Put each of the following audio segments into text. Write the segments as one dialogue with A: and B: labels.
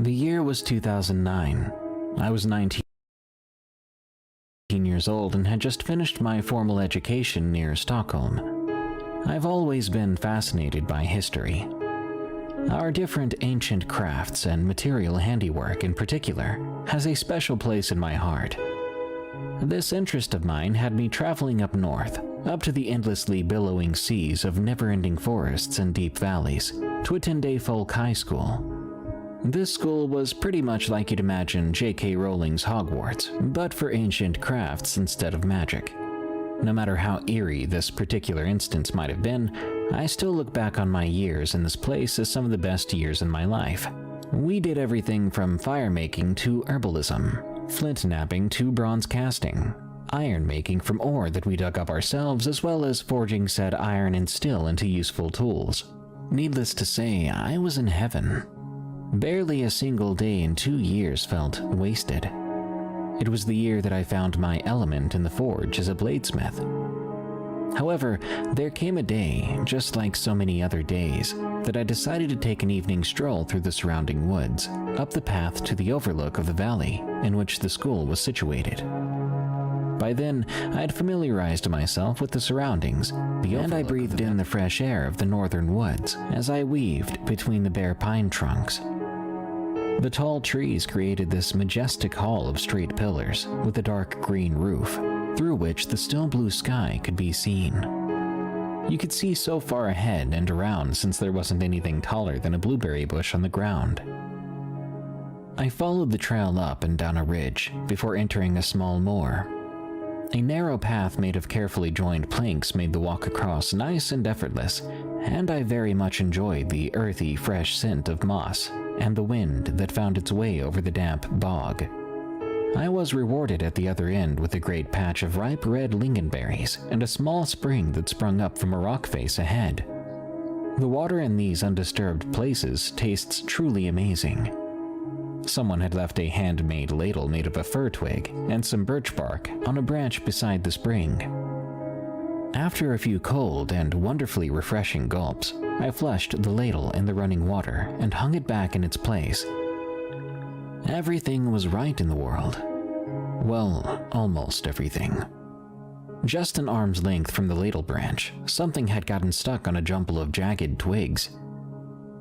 A: The year was 2009. I was 19 years old and had just finished my formal education near Stockholm. I've always been fascinated by history. Our different ancient crafts and material handiwork in particular has a special place in my heart. This interest of mine had me traveling up north, up to the endlessly billowing seas of never-ending forests and deep valleys, to attend a folk high school. This school was pretty much like you'd imagine J.K. Rowling's Hogwarts, but for ancient crafts instead of magic. No matter how eerie this particular instance might have been, I still look back on my years in this place as some of the best years in my life. We did everything from fire making to herbalism, flint knapping to bronze casting, iron making from ore that we dug up ourselves, as well as forging said iron and steel into useful tools. Needless to say, I was in heaven. Barely a single day in 2 years felt wasted. It was the year that I found my element in the forge as a bladesmith. However, there came a day, just like so many other days, that I decided to take an evening stroll through the surrounding woods, up the path to the overlook of the valley in which the school was situated. By then, I had familiarized myself with the surroundings, and I breathed in the fresh air of the northern woods as I weaved between the bare pine trunks. The tall trees created this majestic hall of straight pillars with a dark green roof, through which the still blue sky could be seen. You could see so far ahead and around since there wasn't anything taller than a blueberry bush on the ground. I followed the trail up and down a ridge before entering a small moor. A narrow path made of carefully joined planks made the walk across nice and effortless, and I very much enjoyed the earthy, fresh scent of moss and the wind that found its way over the damp bog. I was rewarded at the other end with a great patch of ripe red lingonberries and a small spring that sprung up from a rock face ahead. The water in these undisturbed places tastes truly amazing. Someone had left a handmade ladle made of a fir twig and some birch bark on a branch beside the spring. After a few cold and wonderfully refreshing gulps, I flushed the ladle in the running water and hung it back in its place. Everything was right in the world. Well, almost everything. Just an arm's length from the ladle branch, something had gotten stuck on a jumble of jagged twigs.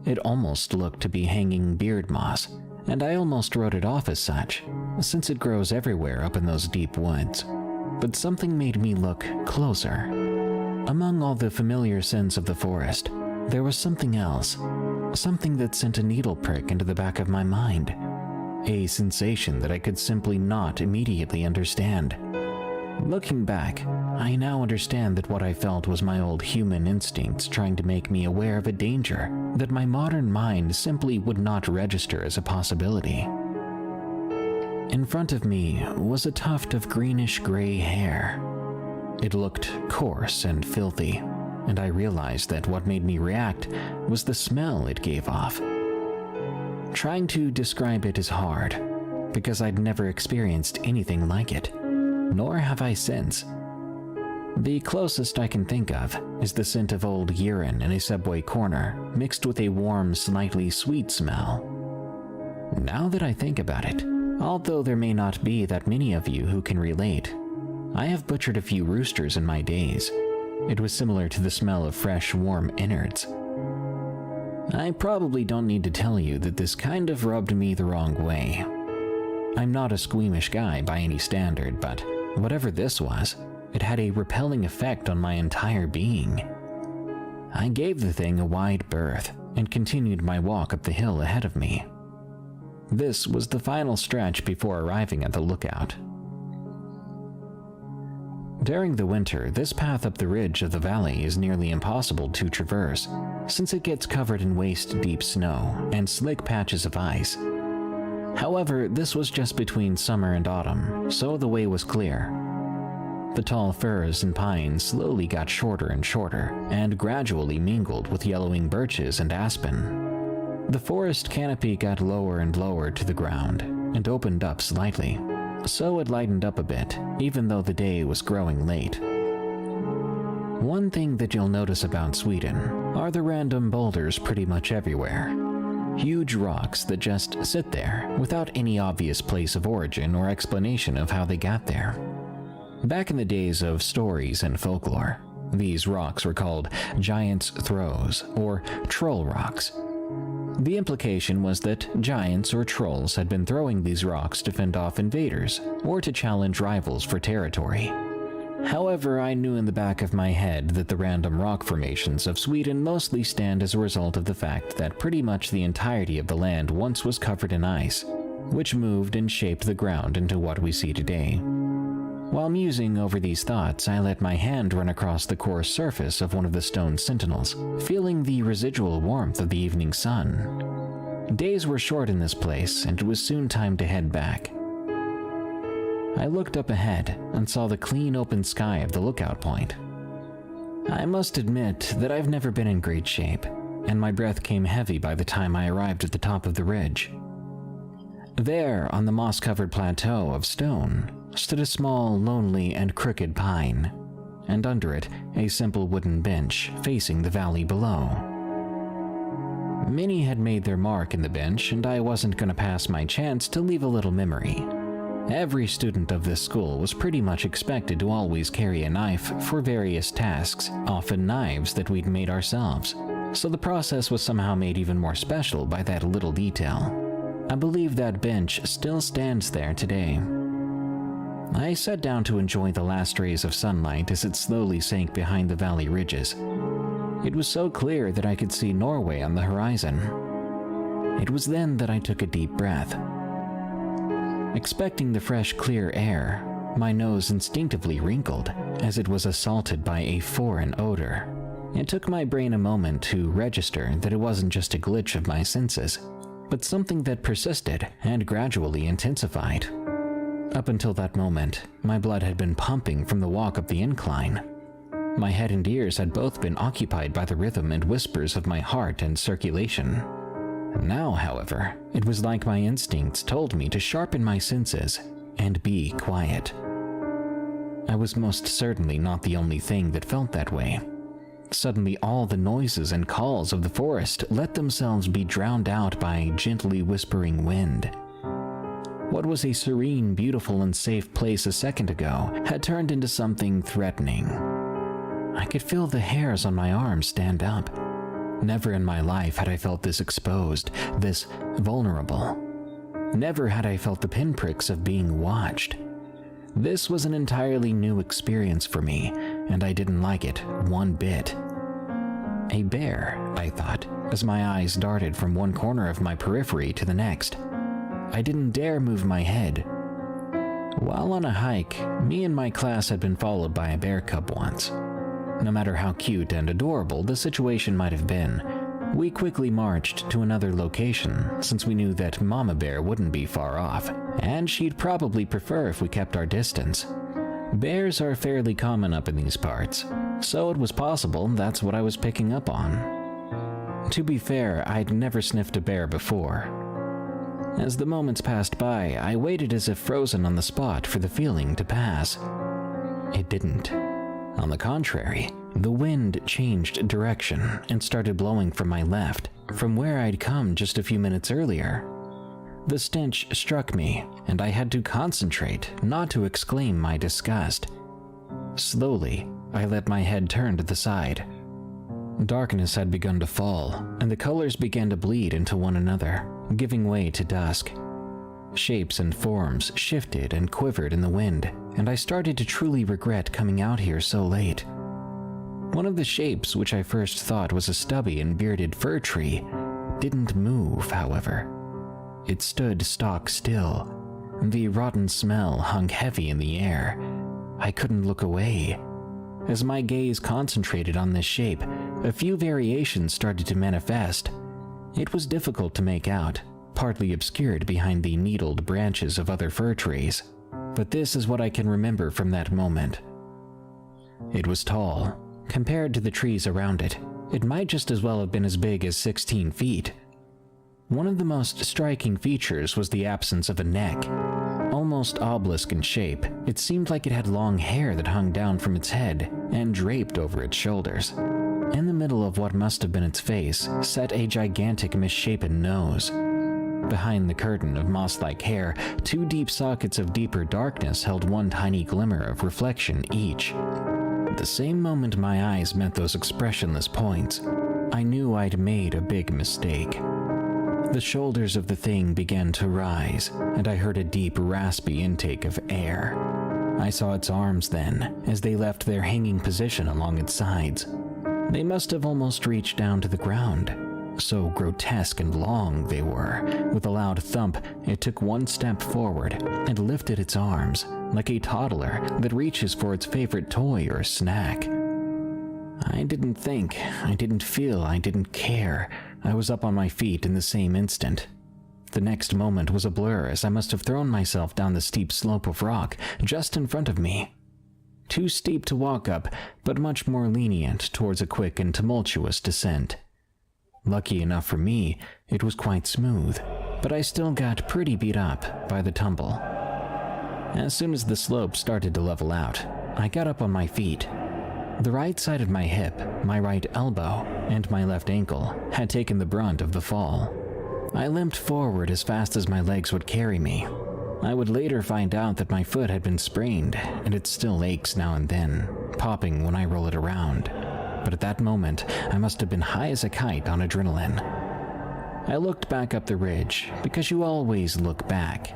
A: It almost looked to be hanging beard moss, and I almost wrote it off as such, since it grows everywhere up in those deep woods. But something made me look closer. Among all the familiar scents of the forest, there was something else, something that sent a needle prick into the back of my mind, a sensation that I could simply not immediately understand. Looking back, I now understand that what I felt was my old human instincts trying to make me aware of a danger that my modern mind simply would not register as a possibility. In front of me was a tuft of greenish-gray hair. It looked coarse and filthy, and I realized that what made me react was the smell it gave off. Trying to describe it is hard, because I'd never experienced anything like it, nor have I since. The closest I can think of is the scent of old urine in a subway corner, mixed with a warm, slightly sweet smell. Now that I think about it, although there may not be that many of you who can relate, I have butchered a few roosters in my days. It was similar to the smell of fresh, warm innards. I probably don't need to tell you that this kind of rubbed me the wrong way. I'm not a squeamish guy by any standard, but whatever this was, it had a repelling effect on my entire being. I gave the thing a wide berth and continued my walk up the hill ahead of me. This was the final stretch before arriving at the lookout. During the winter, this path up the ridge of the valley is nearly impossible to traverse, since it gets covered in waist-deep snow and slick patches of ice. However, this was just between summer and autumn, so the way was clear. The tall firs and pines slowly got shorter and shorter, and gradually mingled with yellowing birches and aspen. The forest canopy got lower and lower to the ground, and opened up slightly, so it lightened up a bit, even though the day was growing late. One thing that you'll notice about Sweden are the random boulders pretty much everywhere. Huge rocks that just sit there without any obvious place of origin or explanation of how they got there. Back in the days of stories and folklore, these rocks were called Giants' Throws or Troll Rocks. The implication was that giants or trolls had been throwing these rocks to fend off invaders or to challenge rivals for territory. However, I knew in the back of my head that the random rock formations of Sweden mostly stand as a result of the fact that pretty much the entirety of the land once was covered in ice, which moved and shaped the ground into what we see today. While musing over these thoughts, I let my hand run across the coarse surface of one of the stone sentinels, feeling the residual warmth of the evening sun. Days were short in this place, and it was soon time to head back. I looked up ahead and saw the clean open sky of the lookout point. I must admit that I've never been in great shape, and my breath came heavy by the time I arrived at the top of the ridge. There, on the moss-covered plateau of stone, stood a small, lonely, and crooked pine, and under it, a simple wooden bench facing the valley below. Many had made their mark in the bench, and I wasn't going to pass my chance to leave a little memory. Every student of this school was pretty much expected to always carry a knife for various tasks, often knives that we'd made ourselves, so the process was somehow made even more special by that little detail. I believe that bench still stands there today. I sat down to enjoy the last rays of sunlight as it slowly sank behind the valley ridges. It was so clear that I could see Norway on the horizon. It was then that I took a deep breath. Expecting the fresh, clear air, my nose instinctively wrinkled as it was assaulted by a foreign odor. It took my brain a moment to register that it wasn't just a glitch of my senses, but something that persisted and gradually intensified. Up until that moment, my blood had been pumping from the walk up the incline. My head and ears had both been occupied by the rhythm and whispers of my heart and circulation. Now, however, it was like my instincts told me to sharpen my senses and be quiet. I was most certainly not the only thing that felt that way. Suddenly, all the noises and calls of the forest let themselves be drowned out by gently whispering wind. What was a serene, beautiful, and safe place a second ago had turned into something threatening. I could feel the hairs on my arms stand up. Never in my life had I felt this exposed, this vulnerable. Never had I felt the pinpricks of being watched. This was an entirely new experience for me, and I didn't like it one bit. A bear, I thought, as my eyes darted from one corner of my periphery to the next. I didn't dare move my head. While on a hike, me and my class had been followed by a bear cub once. No matter how cute and adorable the situation might have been, we quickly marched to another location since we knew that Mama Bear wouldn't be far off, and she'd probably prefer if we kept our distance. Bears are fairly common up in these parts, so it was possible that's what I was picking up on. To be fair, I'd never sniffed a bear before. As the moments passed by, I waited as if frozen on the spot for the feeling to pass. It didn't. On the contrary, the wind changed direction and started blowing from my left, from where I'd come just a few minutes earlier. The stench struck me, and I had to concentrate not to exclaim my disgust. Slowly, I let my head turn to the side. Darkness had begun to fall, and the colors began to bleed into one another, giving way to dusk. Shapes and forms shifted and quivered in the wind, and I started to truly regret coming out here so late. One of the shapes, which I first thought was a stubby and bearded fir tree, didn't move, however. It stood stock still. The rotten smell hung heavy in the air. I couldn't look away. As my gaze concentrated on this shape, a few variations started to manifest. It was difficult to make out, partly obscured behind the needled branches of other fir trees. But this is what I can remember from that moment. It was tall. Compared to the trees around it, it might just as well have been as big as 16 feet. One of the most striking features was the absence of a neck. Almost obelisk in shape, it seemed like it had long hair that hung down from its head and draped over its shoulders. In the middle of what must have been its face sat a gigantic misshapen nose. Behind the curtain of moss-like hair, two deep sockets of deeper darkness held one tiny glimmer of reflection each. The same moment my eyes met those expressionless points, I knew I'd made a big mistake. The shoulders of the thing began to rise, and I heard a deep, raspy intake of air. I saw its arms then, as they left their hanging position along its sides. They must have almost reached down to the ground. So grotesque and long they were. With a loud thump, it took one step forward and lifted its arms, like a toddler that reaches for its favorite toy or snack. I didn't think, I didn't feel, I didn't care. I was up on my feet in the same instant. The next moment was a blur, as I must have thrown myself down the steep slope of rock just in front of me. Too steep to walk up, but much more lenient towards a quick and tumultuous descent. Lucky enough for me, it was quite smooth, but I still got pretty beat up by the tumble. As soon as the slope started to level out, I got up on my feet. The right side of my hip, my right elbow, and my left ankle had taken the brunt of the fall. I limped forward as fast as my legs would carry me. I would later find out that my foot had been sprained, and it still aches now and then, popping when I roll it around. But at that moment, I must have been high as a kite on adrenaline. I looked back up the ridge, because you always look back,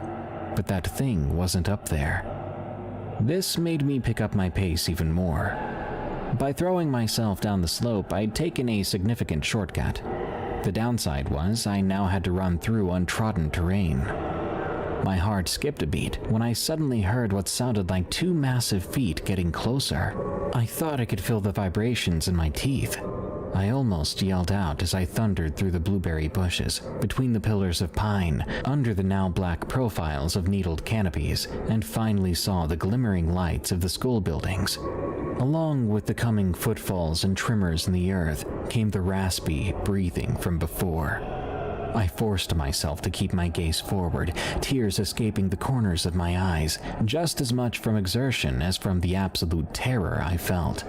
A: but that thing wasn't up there. This made me pick up my pace even more. By throwing myself down the slope, I'd taken a significant shortcut. The downside was I now had to run through untrodden terrain. My heart skipped a beat when I suddenly heard what sounded like two massive feet getting closer. I thought I could feel the vibrations in my teeth. I almost yelled out as I thundered through the blueberry bushes, between the pillars of pine, under the now black profiles of needled canopies, and finally saw the glimmering lights of the school buildings. Along with the coming footfalls and tremors in the earth came the raspy breathing from before. I forced myself to keep my gaze forward, tears escaping the corners of my eyes, just as much from exertion as from the absolute terror I felt.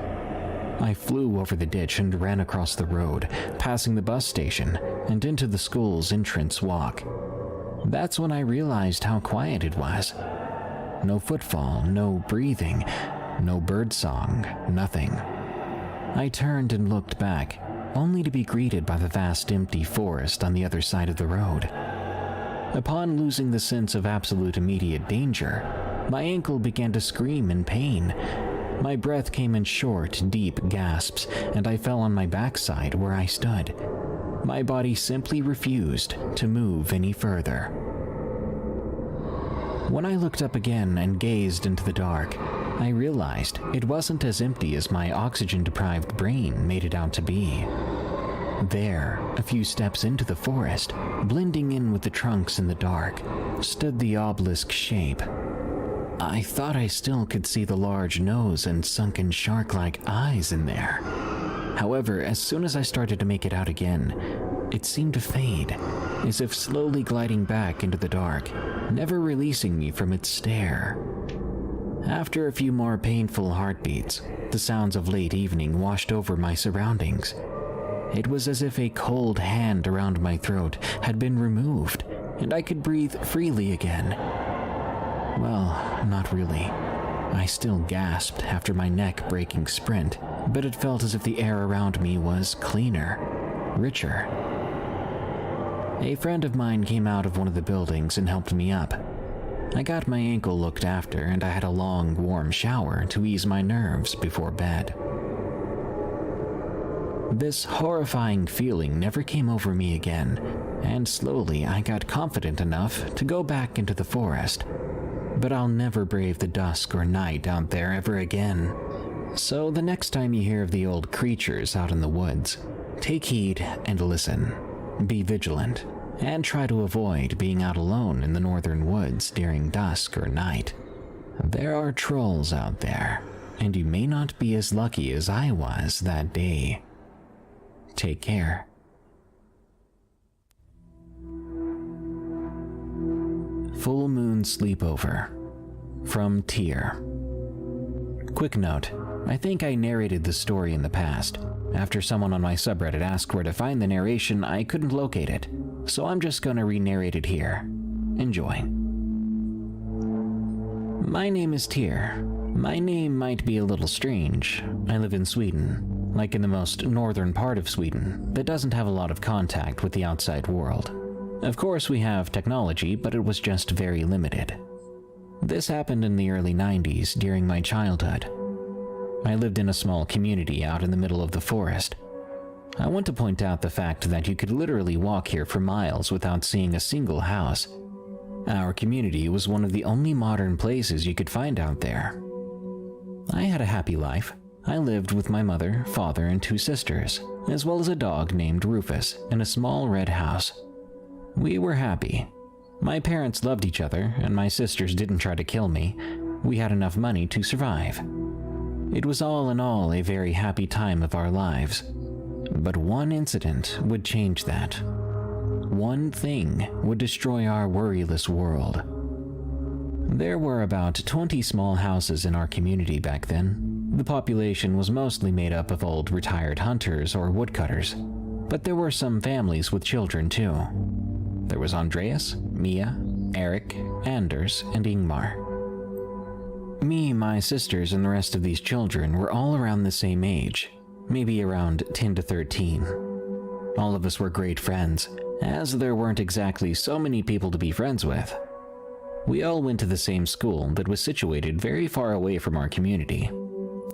A: I flew over the ditch and ran across the road, passing the bus station, and into the school's entrance walk. That's when I realized how quiet it was. No footfall, no breathing, no birdsong, nothing. I turned and looked back, only to be greeted by the vast empty forest on the other side of the road. Upon losing the sense of absolute immediate danger, my ankle began to scream in pain. My breath came in short, deep gasps, and I fell on my backside where I stood. My body simply refused to move any further. When I looked up again and gazed into the dark, I realized it wasn't as empty as my oxygen-deprived brain made it out to be. There, a few steps into the forest, blending in with the trunks in the dark, stood the obelisk shape. I thought I still could see the large nose and sunken shark-like eyes in there. However, as soon as I started to make it out again, it seemed to fade, as if slowly gliding back into the dark, never releasing me from its stare. After a few more painful heartbeats, the sounds of late evening washed over my surroundings. It was as if a cold hand around my throat had been removed, and I could breathe freely again. Well, not really. I still gasped after my neck-breaking sprint, but it felt as if the air around me was cleaner, richer. A friend of mine came out of one of the buildings and helped me up. I got my ankle looked after, and I had a long, warm shower to ease my nerves before bed. This horrifying feeling never came over me again, and slowly I got confident enough to go back into the forest. But I'll never brave the dusk or night out there ever again. So the next time you hear of the old creatures out in the woods, take heed and listen. Be vigilant, and try to avoid being out alone in the northern woods during dusk or night. There are trolls out there, and you may not be as lucky as I was that day. Take care. Full Moon Sleepover from Tyr. Quick note, I think I narrated the story in the past. After someone on my subreddit asked where to find the narration, I couldn't locate it, so I'm just gonna re-narrate it here. Enjoy. My name is Tyr. My name might be a little strange. I live in Sweden, like in the most northern part of Sweden, that doesn't have a lot of contact with the outside world. Of course we have technology, but it was just very limited. This happened in the early 90s during my childhood. I lived in a small community out in the middle of the forest. I want to point out the fact that you could literally walk here for miles without seeing a single house. Our community was one of the only modern places you could find out there. I had a happy life. I lived with my mother, father, and 2 sisters, as well as a dog named Rufus, in a small red house. We were happy. My parents loved each other, and my sisters didn't try to kill me. We had enough money to survive. It was all in all a very happy time of our lives. But one incident would change that. One thing would destroy our worryless world. There were about 20 small houses in our community back then. The population was mostly made up of old retired hunters or woodcutters, but there were some families with children too. There was Andreas, Mia, Eric, Anders, and Ingmar. Me, my sisters, and the rest of these children were all around the same age, maybe around 10 to 13. All of us were great friends, as there weren't exactly so many people to be friends with. We all went to the same school that was situated very far away from our community.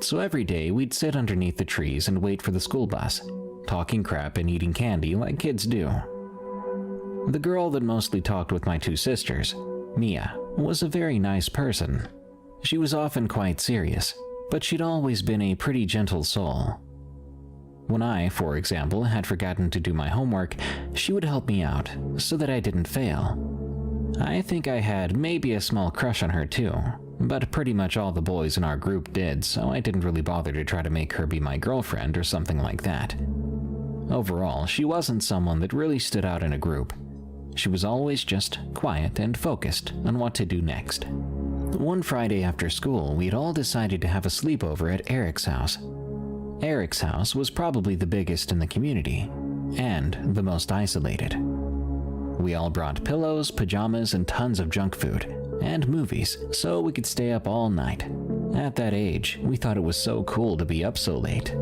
A: So every day we'd sit underneath the trees and wait for the school bus, talking crap and eating candy like kids do. The girl that mostly talked with my 2 sisters, Mia, was a very nice person. She was often quite serious, but she'd always been a pretty gentle soul. When I, for example, had forgotten to do my homework, she would help me out so that I didn't fail. I think I had maybe a small crush on her too, but pretty much all the boys in our group did, so I didn't really bother to try to make her be my girlfriend or something like that. Overall, she wasn't someone that really stood out in a group. She was always just quiet and focused on what to do next. One Friday after school, we'd all decided to have a sleepover at Eric's house. Eric's house was probably the biggest in the community, and the most isolated. We all brought pillows, pajamas, and tons of junk food, and movies, so we could stay up all night. At that age, we thought it was so cool to be up so late.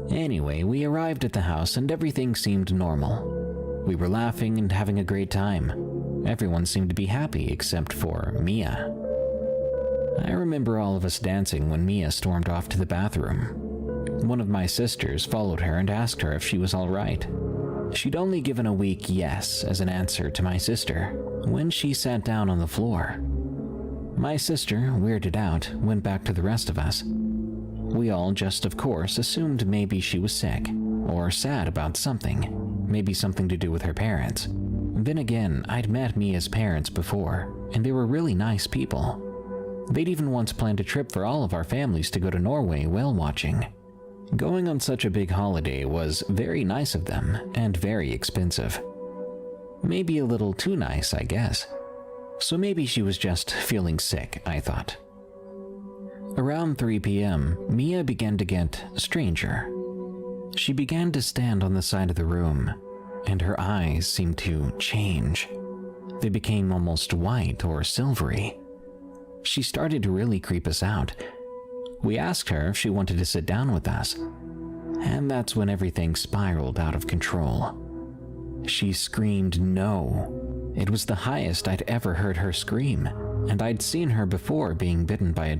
A: Anyway, we arrived at the house and everything seemed normal. We were laughing and having a great time. Everyone seemed to be happy except for Mia. I remember all of us dancing when Mia stormed off to the bathroom. One of my sisters followed her and asked her if she was all right. She'd only given a weak yes as an answer to my sister when she sat down on the floor. My sister, weirded out, went back to the rest of us. We all just, of course, assumed maybe she was sick or sad about something, maybe something to do with her parents. Then again, I'd met Mia's parents before, and they were really nice people. They'd even once planned a trip for all of our families to go to Norway whale watching. Going on such a big holiday was very nice of them and very expensive. Maybe a little too nice, I guess. So maybe she was just feeling sick, I thought. Around 3 p.m., Mia began to get stranger. She began to stand on the side of the room, and her eyes seemed to change. They became almost white or silvery. She started to really creep us out. We asked her if she wanted to sit down with us, and that's when everything spiraled out of control. She screamed no. It was the highest I'd ever heard her scream, and I'd seen her before being bitten by a dog.